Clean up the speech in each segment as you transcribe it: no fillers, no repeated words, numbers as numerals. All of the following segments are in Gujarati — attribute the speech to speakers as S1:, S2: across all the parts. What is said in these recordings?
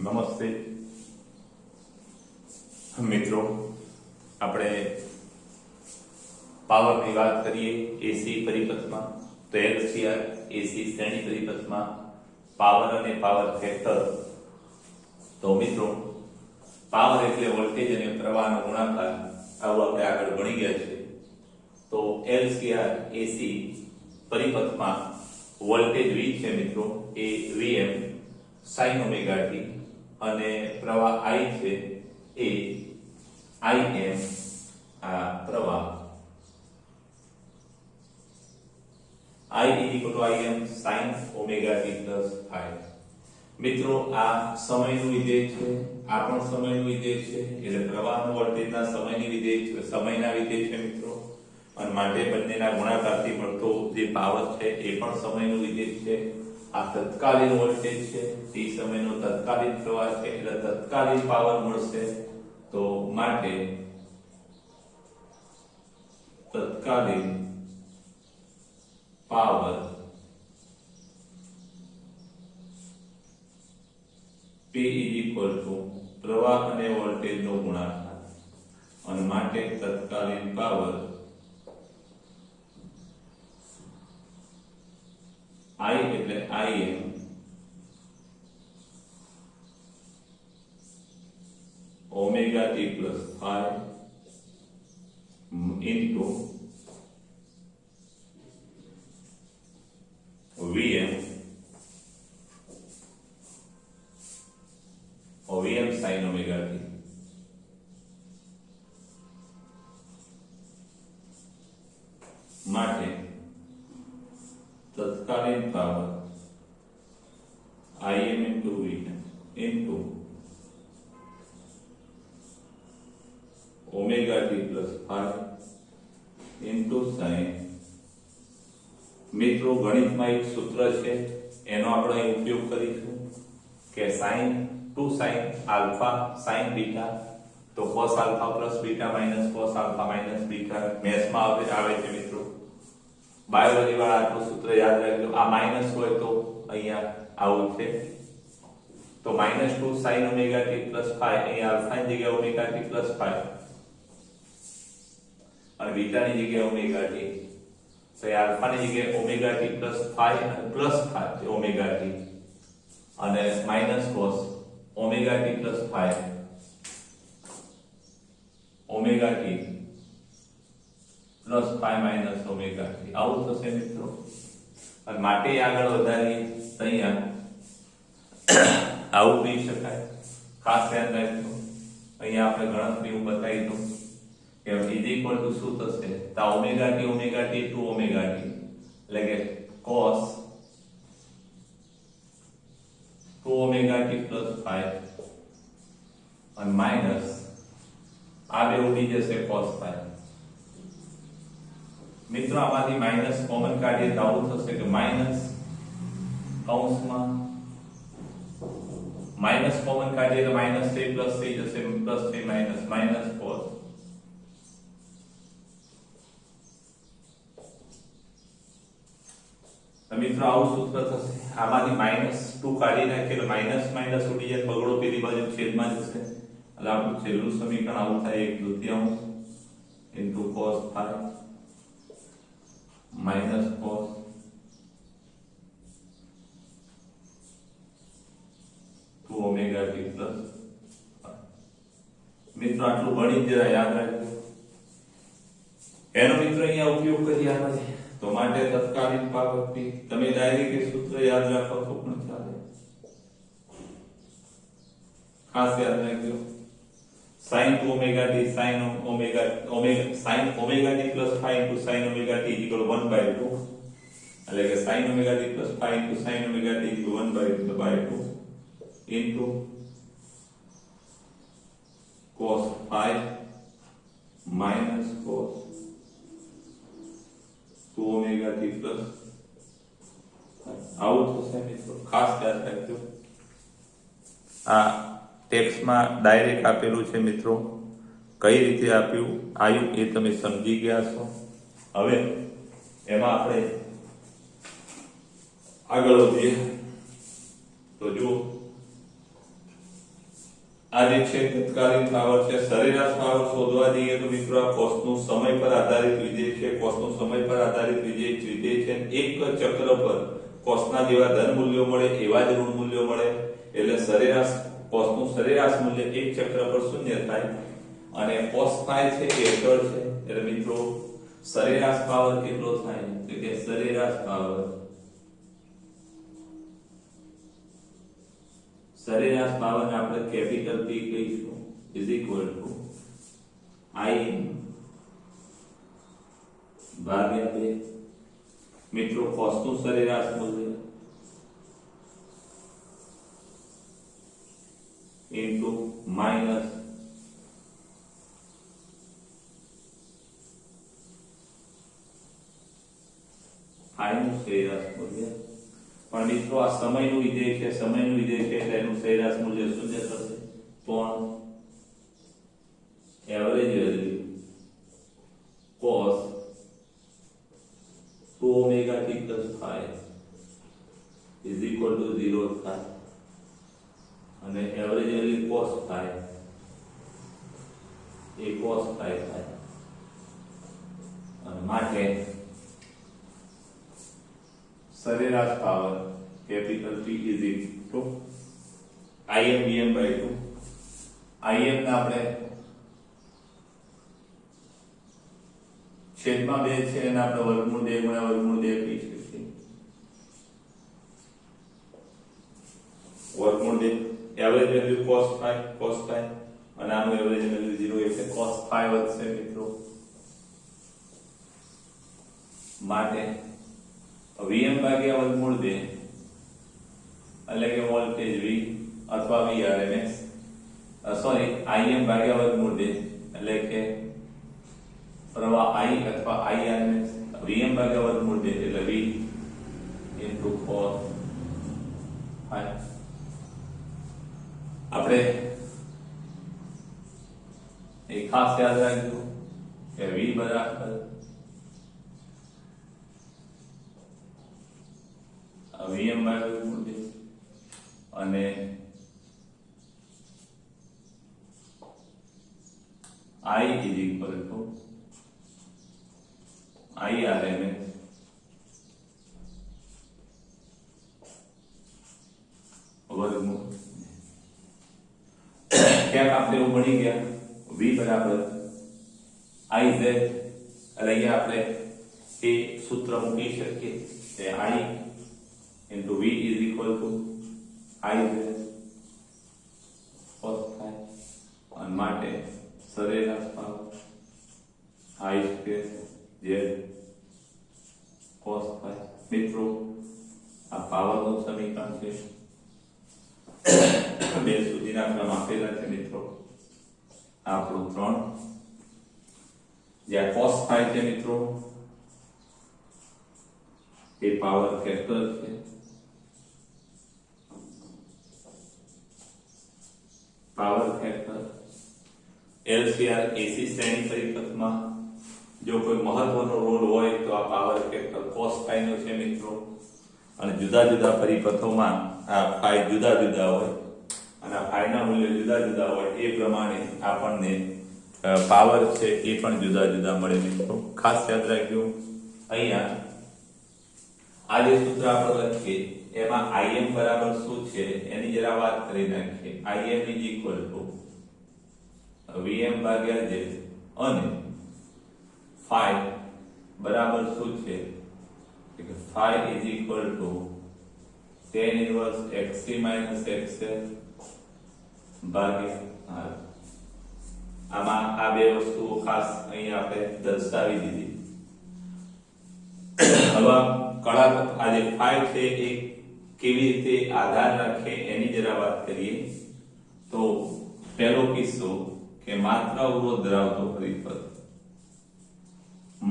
S1: નમસ્તે મિત્રો, આપણે પાવરની વાત કરીએ એસી પરિપથમાં તો એલસીઆર એસી શ્રેણી પરિપથમાં પાવર અને પાવર ફેક્ટર. તો મિત્રો, પાવર એટલે વોલ્ટેજ અને પ્રવાહનો ગુણાકાર. આવું આપણે આગળ ભણી ગયા છે. તો એલસીઆર એસી પરિપથમાં વોલ્ટેજ V છે મિત્રો, એ Vm sin ઓમેગા t અને પ્રવાહ I છે એ Im આ પ્રવાહ I Im sin omega t plus phi. મિત્રો, આ સમયનું વિધેય છે, આ પણ સમયનું વિધેય છે, એટલે પ્રવાહનો વોલ્ટેજના સમયની વિધેય છે, સમયના વિધેય છે મિત્રો. અને માટે બંનેના ગુણાકારથી મળતો જે પાવર છે એ પણ સમયનું વિધેય છે. આ તત્કાલીન વોલ્ટેજ છે, તે સમયનો તત્કાલીન પ્રવાહ છે, એટલે તત્કાલીન પાવર મળશે. તો માટે તત્કાલીન પાવર P પ્રવાહ અને વોલ્ટેજનો ગુણાકાર. અને માટે તત્કાલીન પાવર I એટલે Im omega t plus phi into Vm sin omega t. માટે તત્કાલીન power Im into Vm into omega t plus phi into sin. મિત્રો, ગણિતમાં એક સૂત્ર છે, એનો આપણે ઉપયોગ કરીશું કે sin 2 sin alpha sin beta, તો cos alpha plus beta minus cos alpha minus beta મેથ્સમાં આવે છે મિત્રો. બાયોલોજી વાળા આટલું સૂત્ર યાદ રાખજો. આ માઈનસ હોય તો અહીંયા આવું છે. તો -2 sin omega t plus phi, અહીંયા alpha ની જગ્યાએ omega t plus phi અને બીટા ની જગ્યાએ omega t. તો એ આલ્ફા ની જગ્યાએ omega t plus phi અને પ્લસ phi omega t અને minus cos omega t plus phi omega t plus phi minus omega t. આવું થશે મિત્રો. અને માટે આગળ વધારીએ તો અહીંયા આવું કહી શકાય. ખાસ ધ્યાન રાખજો, અહીંયા આપણે ગણતરી હું બતાવી દઉં કે ઇઝ ઇક્વલ ટુ શું થશે, તો omega t two omega t એટલે કે cos 2 omega t plus phi અને માઈનસ આ બે ઉડી જશે cos phi. મિત્રો, આમાંથી માઈનસ કોમન કાઢીએ તો આવું થશે કે માઈનસ કૌંસમાં માઈનસ કોમન કાઢીએ તો માઈનસ થઈ પ્લસ થઈ જશે, પ્લસ થઈ માઈનસ, માઈનસ cos. મિત્રો, આવું સૂત્ર થશે. આમાંથી -2 કાઢી નાખીએ એટલે માઈનસ માઈનસ ઉડી જાય, બગડો પેલી બાજુ છેદમાં જશે. એટલે આપણું છેલ્લું સમીકરણ આવું થાય 1/2 into cos phi minus cos 2 omega t plus phi. મિત્રો, આટલું ભણી જરા યાદ રાખજો. એનો મિત્રો અહીંયા ઉપયોગ કરીએ આપણે. તો માટે તત્કાલીન પાવર P, તમે ડાયરેક્ટ સૂત્ર યાદ રાખો તો પણ ચાલે. ખાસ યાદ રાખજો, sin 2 omega t sin omega sin omega t plus phi into sin omega t equal 1/2. એટલે કે sin omega t plus phi into sin omega t equal 1/2 into cos phi minus cos 2 omega t plus આવું થશે મિત્રો. ખાસ ધ્યાન રાખજો, આ ટેક્સ્ટમાં ડાયરેક્ટ આપેલું છે મિત્રો. કઈ રીતે આવ્યું એ તમે સમજી ગયા છો. હવે એમાં આપણે આગળ વધીએ તો જુઓ આ જે છે તત્કાલીન પાવર છે. સરેરાશ પાવર શોધવા જઈએ તો મિત્રો આ કોસનું સમય પર આધારિત વિધેય છે. કોસનું સમય પર આધારિત વિધેય છે. એક ચક્ર પર કોસના જેવા ધન મૂલ્યો મળે એવા જ ઋણ મૂલ્યો મળે એટલે સરેરાશ કોસનું સરેરાશ મૂલ્ય એક ચક્ર પર શૂન્ય થાય અને કોસ થાય છે એ અચળ છે એટલે મિત્રો સરેરાશ પાવર કેટલો થાય તો કે સરેરાશ પાવર ને આપણે કેપિટલ P કહીશું ઇઝ ઇક્વલ ટુ I ભાગ્યા 2 મિત્રો કોસનું સરેરાશ મૂલ્ય ઇન્ટુ માઈનસ નું સરેરાશ મૂલ્ય. પણ મિત્રો આ સમયનું વિધેય છે એટલે એનું સરેરાશ મૂલ્ય શૂન્ય થશે પણ average value cos 2 ωt plus 5 is equal to 0 થાય અને એવરેજ વેલ્યુ cos 5 એ cos 5 થાય અને માટે સરેરાશ power capital P is equal to Im by 2. Im ને આપણે છેદમાં 2 છે અને આપણે વર્ગમૂળ 2 ગુણ્યા વર્ગમૂળ 2 કહી શકીએ. વર્ગમૂળ 2 એવરેજ વેલ્યુ cos 5 અને આનું એવરેજ વેલ્યુ 0 એટલે cos 5 વધશે મિત્રો. માટે Vm ભાગ્યા વર્ગમૂળ 2 એટલે કે વોલ્ટેજ V અથવા Vrms સોરી Im ભાગ્યા વર્ગમૂળ 2 એટલે કે પ્રવાહ I અથવા Irms Vm ભાગ્યા વર્ગમૂળ 2 એટલે V into cos 5. આપણે એક ખાસ યાદ રાખજો કે V બરાબર Vm ભાગ્યા વર્ગમૂળ 2 અને I is equal to Irms વર્ગમૂળ. ક્યાંક આપણે એવું ભણી ગયા V બરાબર Iz એટલે અહીંયા આપણે એ સૂત્ર મૂકી શકીએ કે I into V is equal to Iz cos 5 અને માટે સરેરાશ power I square Z cos 5. મિત્રો આ પાવરનું સમીકરણ છે. બે સુધીના ક્રમ આપેલા છે મિત્રો. આપણું 3 જ્યાં cos 5 છે મિત્રો એ પાવર ફેક્ટર છે. પાવર ફેક્ટર LCR AC શ્રેણી પરિપથમાં જો કોઈ મહત્વનો રોલ હોય તો આ પાવર ફેક્ટર cos 5 નો છે મિત્રો. અને જુદા જુદા પરિપથોમાં આ phi જુદા જુદા હોય અને આ phi ના મૂલ્ય જુદા જુદા હોય એ પ્રમાણે આપણને પાવર છે એ પણ જુદા જુદા મળે મિત્રો. ખાસ યાદ રાખજો અહીંયા આ જે સૂત્ર આપણે લખીએ એમાં Im બરાબર શું છે એની જરા વાત કરી નાખીએ. Im is equal to Vm ભાગ્યા Z અને phi બરાબર શું છે કે phi is equal to tan inverse xc minus xl ભાગ્યા r. આમાં આ બે વસ્તુઓ ખાસ અહીં આપણે દર્શાવી દીધી. હવે કળાત્મક આ જે phi છે એ કેવી રીતે આધાર રાખે એની જરા વાત કરીએ તો પહેલો કિસ્સો કે માત્ર અવરોધ ધરાવતો પરિપથ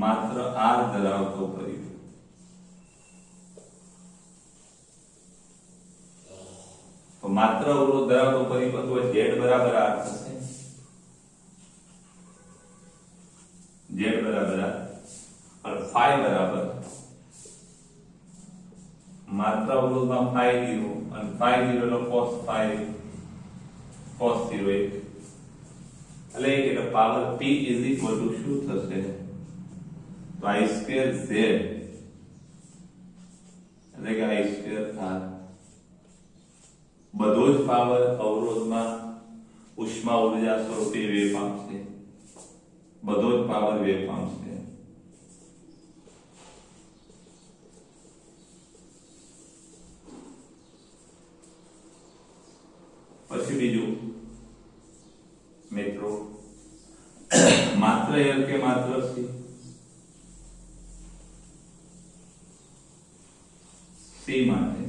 S1: માત્ર R ધરાવતો પરિપથ તો માત્ર અવરોધ ધરાવતો પરિપથ હોય Z બરાબર R થશે. Z બરાબર R અને phi બરાબર માત્ર અવરોધમાં phi 0 અને phi 0 નો cos phi cos 0 એટલે કે power p is equal to શું થશે તો i સ્ક્વેર z એટલે કે i સ્ક્વેર r બધો જ પાવર અવરોધમાં ઉષ્મા ઉર્જા સ્વરૂપે વેવ પામશે બધો જ પાવર વેવ પામશે પછી બીજું મિત્રો માત્ર L કે માત્ર C માટે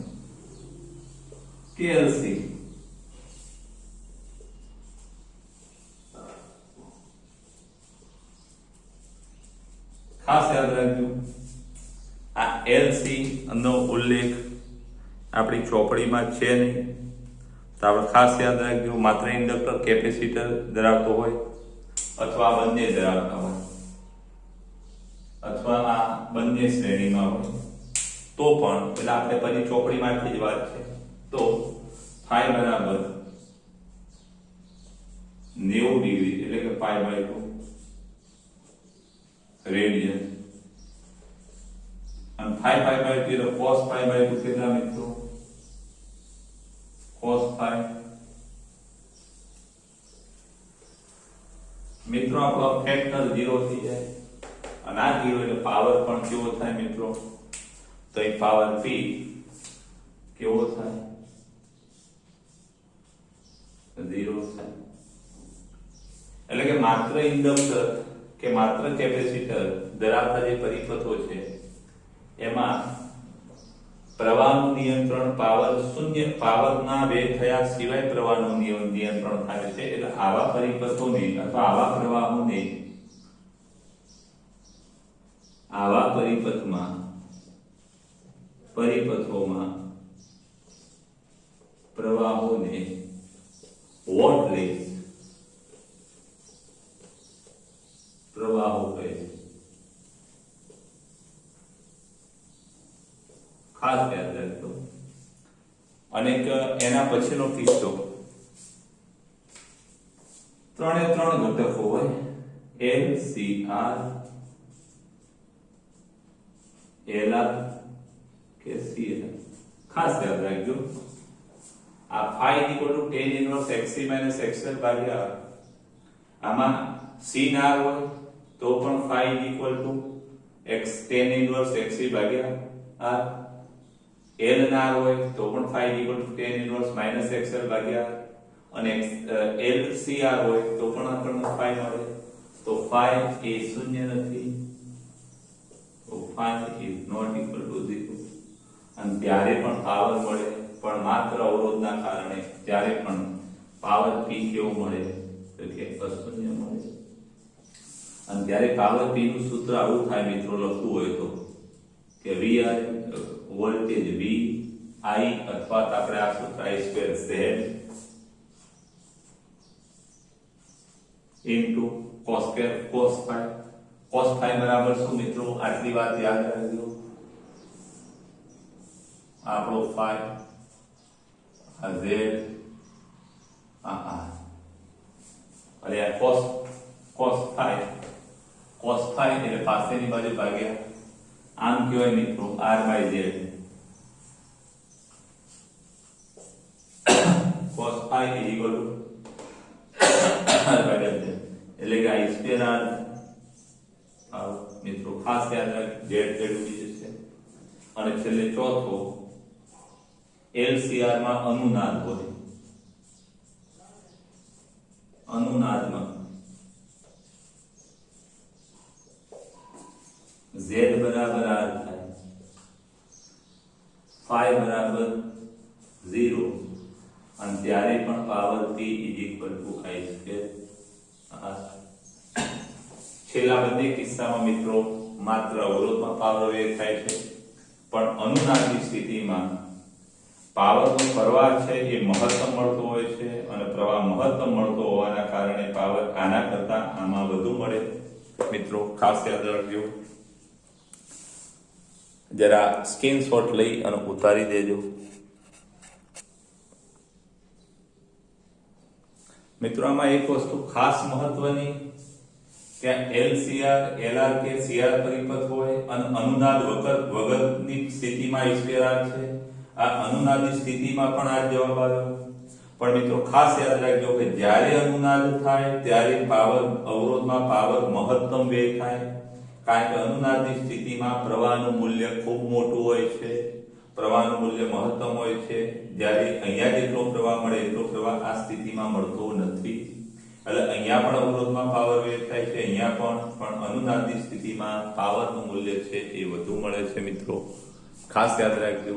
S1: KLC ખાસ યાદ રાખજો આ LC નો ઉલ્લેખ આપણી ચોપડીમાં છે નહીં તો આપણે ખાસ યાદ રાખજો માત્ર ઇન્ડક્ટર કેપેસિટર ધરાવતો હોય અથવા બંને ધરાવતા હોય અથવા આ બંને શ્રેણીમાં હોય તો પણ પેલા આપણે પછી ચોપડીમાંથી જ વાત છે તો phi બરાબર 90 ડિગ્રી એટલે કે pi by 2 રેડિયન અને phi by 2 એટલે cos pi by 2 કેટલા મિત્રો cos phi મિત્રો આપણો ફેક્ટર 0 થઈ જાય અને આ 0 એટલે પાવર પણ કેવો થાય મિત્રો તો એ પાવર p કેવો થાય 0 થાય એટલે કે માત્ર ઇન્ડક્ટર કે માત્ર કેપેસિટર ધરાવતા જે પરિપથો છે એમાં પ્રવાહનું નિયંત્રણ પાવર શૂન્ય પાવરના વેગ થયા સિવાય પ્રવાહનું નિયંત્રણ થાય છે એટલે આવા પરિપથોને અથવા આવા પ્રવાહોને આવા પરિપથોમાં પ્રવાહોને વોટલેસ પ્રવાહો કહે છે ખાસ યાદ રાખજો અને એના પછીનો કિસ્સો ત્રણે ત્રણ ઘટકો હોય L C R L R કે C R ખાસ યાદ રાખજો આ phi tan inverse xc xl ભાગ્યા આમાં C ના હોય તો પણ phi x tan inverse xc ભાગ્યા r L ના હોય તો પણ phi tan inverse xl ભાગ્યા અને LCR હોય તો પણ આપણને phi મળે તો phi એ શૂન્ય નથી તો phi is not equal to 0 અને ત્યારે પણ પાવર મળે પણ માત્ર અવરોધના કારણે ત્યારે પણ પાવર p કેવો મળે તો કે અશૂન્ય મળે અને ત્યારે પાવર p નું સૂત્ર આવું થાય મિત્રો લખવું હોય તો કે v વોલ્ટેજ v i અથવા તો આપણે આ સૂત્ર i square z into cos square cos phi બરાબર શું મિત્રો આટલી વાત યાદ રાખજો આપણો phi આ z આ અને આ cos phi એટલે પાસેની બાજુ ભાગ્યા આમ કહેવાય મિત્રો r by z cos phi is equal to r by z એટલે કે i સ્ક્વેર r મિત્રો ખાસ યાદ રાખજો z ઉડી જશે અને છેલ્લે ચોથો LCR માં અનુનાદ હોય અનુનાદમાં z બરાબર r થાય phi બરાબર 0 અને ત્યારે પણ power p = i square r છેલ્લા બંને કિસ્સામાં મિત્રો માત્ર અવરોધમાં પાવર વેગ થાય છે પણ અનુનાદની સ્થિતિમાં પાવરનો પ્રવાહ છે એ મહત્તમ મળતો હોય છે અને પ્રવાહ મહત્તમ મળતો હોવાના કારણે પાવર આના કરતા આમાં વધુ મળે મિત્રો ખાસ યાદ રાખજો જરા સ્ક્રીનશોટ લઈ અને ઉતારી દેજો મિત્રો આમાં એક વસ્તુ ખાસ મહત્વની, ત્યાં LCR, LR કે CR પરિપથ હોય અને અનુનાદ વગરની સ્થિતિમાં ઈશ્વર છે. આ અનુનાદી સ્થિતિમાં પણ આ જવાબ આવ્યો. પણ મિત્રો ખાસ યાદ રાખજો કે જ્યારે અનુનાદ થાય ત્યારે પાવર અવરોધમાં પાવર મહત્તમ વ્યય થાય, કારણ કે અનુનાદની સ્થિતિમાં પ્રવાહનું મૂલ્ય ખૂબ મોટું હોય છે, પ્રવાહનું મૂલ્ય મહત્તમ હોય છે. જ્યારે અહીંયા જેટલો પ્રવાહ મળે એટલો પ્રવાહ આ સ્થિતિમાં મળતો નથી. એટલે અહીંયા પણ અવરોધમાં પાવર વ્યય થાય છે, અહીંયા પણ અનુનાદની સ્થિતિમાં પાવરનું મૂલ્ય છે એ વધુ મળે છે. મિત્રો ખાસ યાદ રાખજો.